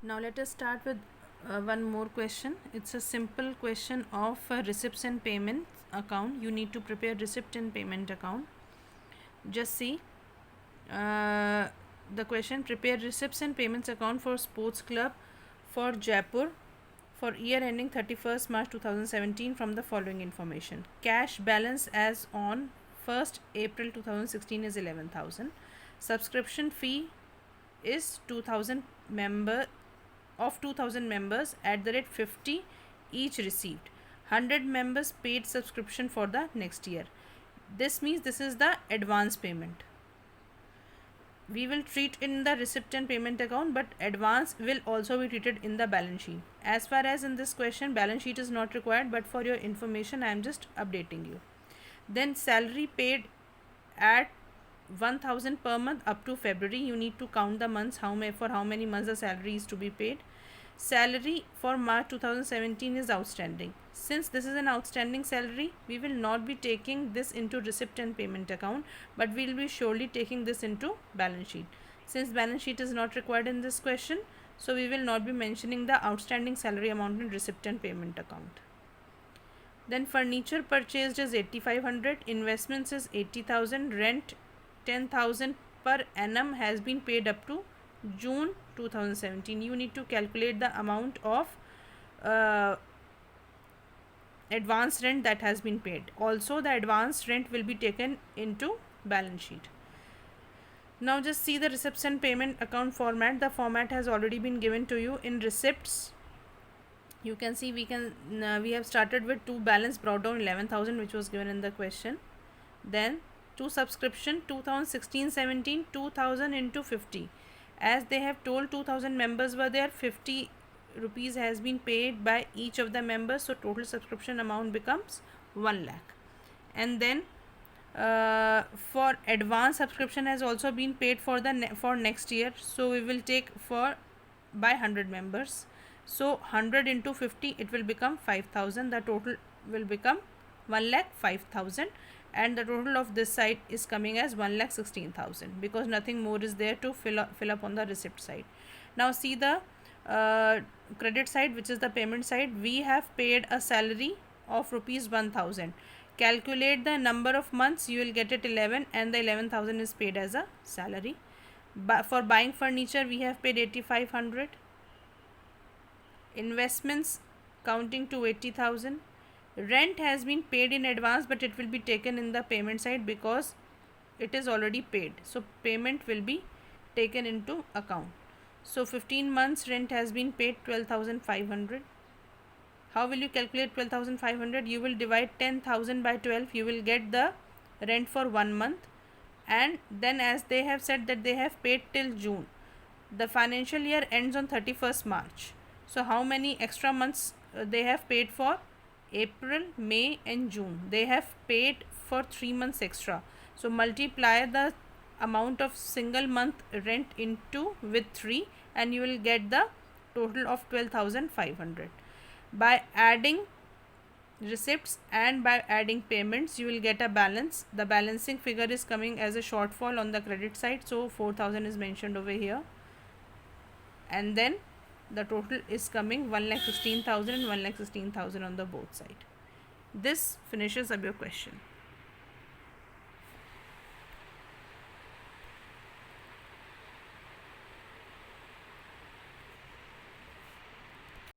Now let us start with one more question. It's a simple question of receipts and payments account. You need to prepare receipt and payment account. Just see uh, the question: prepare receipts and payments account for sports club for Jaipur for year ending 31st March 2017 from the following information. Cash balance as on 1st April 2016 is 11,000. Subscription fee is 2,000 member of 2000 members at the rate 50 each received. 100 members paid subscription for the next year. This means this is the advance payment. We will treat in the receipt and payment account, but advance will also be treated in the balance sheet. As far as in this question, balance sheet is not required, but for your information I am just updating you. Then salary paid at 1,000 per month up to February. You need to count the months, for how many months the salary is to be paid. Salary for March 2017 is outstanding. Since this is an outstanding salary, we will not be taking this into receipt and payment account, but we will be surely taking this into balance sheet. Since balance sheet is not required in this question, so we will not be mentioning the outstanding salary amount in receipt and payment account. Then furniture purchased is 8,500, investments is 80,000, rent 10,000 per annum has been paid up to June 2017. You need to calculate the amount of advance rent that has been paid. Also, the advance rent will be taken into balance sheet. Now just see the receipts and payment account format. The format has already been given to you. In receipts, you can see we have started with to balance brought down 11,000, which was given in the question. Then to subscription 2016-17 2,000 into 50. As they have told 2,000 members were there, 50 rupees has been paid by each of the members, so total subscription amount becomes 1 lakh. And then for advance subscription has also been paid for for next year, so we will take for by 100 members, so 100 into 50 it will become 5,000. The total will become 1,05,000, and the total of this side is coming as 1,16,000 because nothing more is there to fill up on the receipt side. Now see the credit side, which is the payment side. We have paid a salary of rupees 1,000. Calculate the number of months, you will get it 11, and the 11,000 is paid as a salary. But for buying furniture we have paid 8,500. Investments counting to 80,000. Rent has been paid in advance, but it will be taken in the payment side because it is already paid, so payment will be taken into account. So 15 months rent has been paid 12,500. How will you calculate 12,500? You will divide 10,000 by 12. You will get the rent for 1 month, and then as they have said that they have paid till June, the financial year ends on 31st March. So how many extra months they have paid for? April, May and June. They have paid for 3 months extra. So multiply the amount of single month rent into with 3 and you will get the total of 12,500. By adding receipts and by adding payments, you will get a balance. The balancing figure is coming as a shortfall on the credit side, so 4,000 is mentioned over here, and then the total is coming 1,16,000 and 1,16,000 on the both side. This finishes up your question.